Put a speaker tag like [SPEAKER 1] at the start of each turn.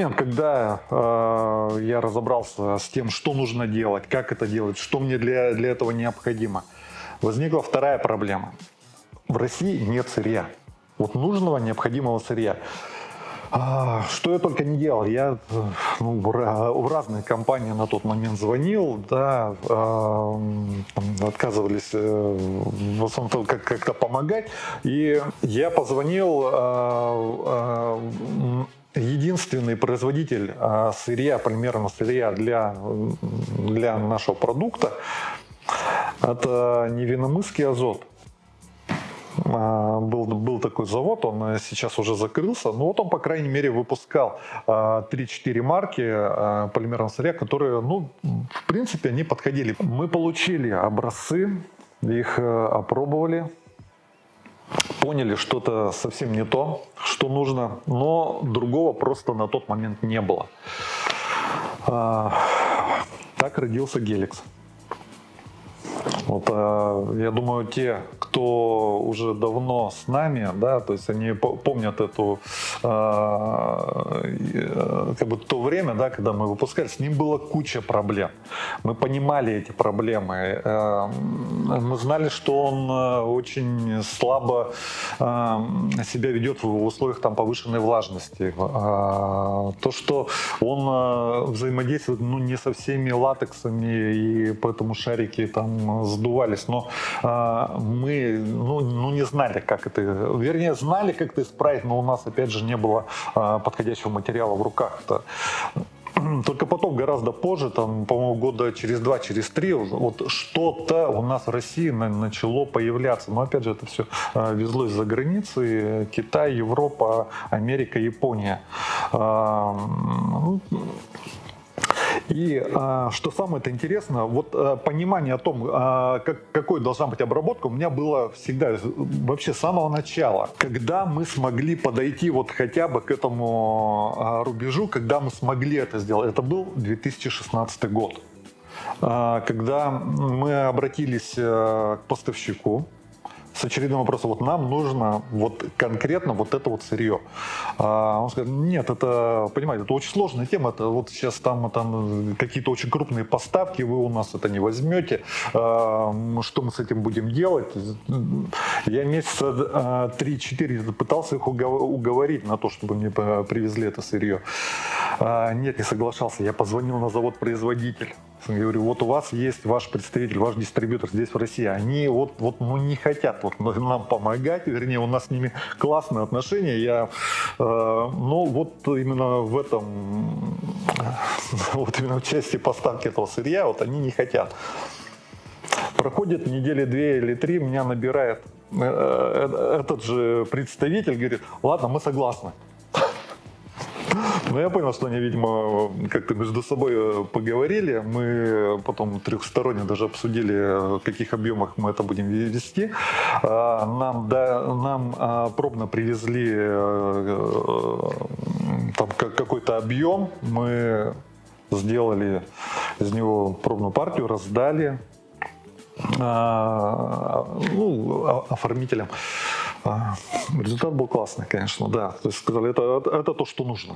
[SPEAKER 1] момент, когда я разобрался с тем, что нужно делать, как это делать, что мне для этого необходимо, возникла вторая проблема. В России нет сырья. Вот нужного, необходимого сырья. Что я только не делал. Я в разные компании на тот момент звонил, да, отказывались в основном как-то помогать. И я позвонил единственный производитель сырья, полимерного сырья для нашего продукта, это Невинномысский азот. Был такой завод, он сейчас уже закрылся, но вот он, по крайней мере, выпускал 3-4 марки полимерного сырья, которые, в принципе, они подходили. Мы получили образцы, их опробовали, поняли, что это совсем не то, что нужно, но другого просто на тот момент не было. Так родился Геликс. Вот, я думаю, те, кто уже давно с нами, да, то есть они помнят эту, то время, да, когда мы выпускали, с ним была куча проблем. Мы понимали эти проблемы, мы знали, что он очень слабо себя ведет в условиях там повышенной влажности, то, что он взаимодействует, не со всеми латексами, и поэтому шарики там сдувались, но мы не знали, как это, вернее, знали, как это исправить, но у нас, опять же, не было подходящего материала в руках. Только потом, гораздо позже, там, по-моему, года через 2, через 3, вот что-то у нас в России начало появляться. Но, опять же, это все везло из-за границы: Китай, Европа, Америка, Япония. И что самое интересное, вот понимание о том, какой должна быть обработка, у меня было всегда, вообще с самого начала. Когда мы смогли подойти вот хотя бы к этому рубежу, когда мы смогли это сделать, это был 2016 год. Когда мы обратились к поставщику с очередным вопросом: вот нам нужно вот конкретно вот это вот сырье. Он сказал: нет, это, понимаете, это очень сложная тема, это вот сейчас там какие-то очень крупные поставки, вы у нас это не возьмете, что мы с этим будем делать? Я месяца 3-4 пытался их уговорить на то, чтобы мне привезли это сырье. Нет, не соглашался. Я позвонил на завод-производитель. Я говорю: вот у вас есть ваш представитель, ваш дистрибьютор здесь в России, они не хотят нам помогать, вернее, у нас с ними классные отношения. Вот именно в этом, вот именно в части поставки этого сырья, вот они не хотят. Проходит недели 2 или 3, меня набирает этот же представитель, говорит: ладно, мы согласны. Но я понял, что они, видимо, как-то между собой поговорили. Мы потом трехсторонне даже обсудили, в каких объемах мы это будем вести. Нам пробно привезли там какой-то объем. Мы сделали из него пробную партию, раздали оформителям. Результат был классный, конечно, да. То есть сказали, это то, что нужно.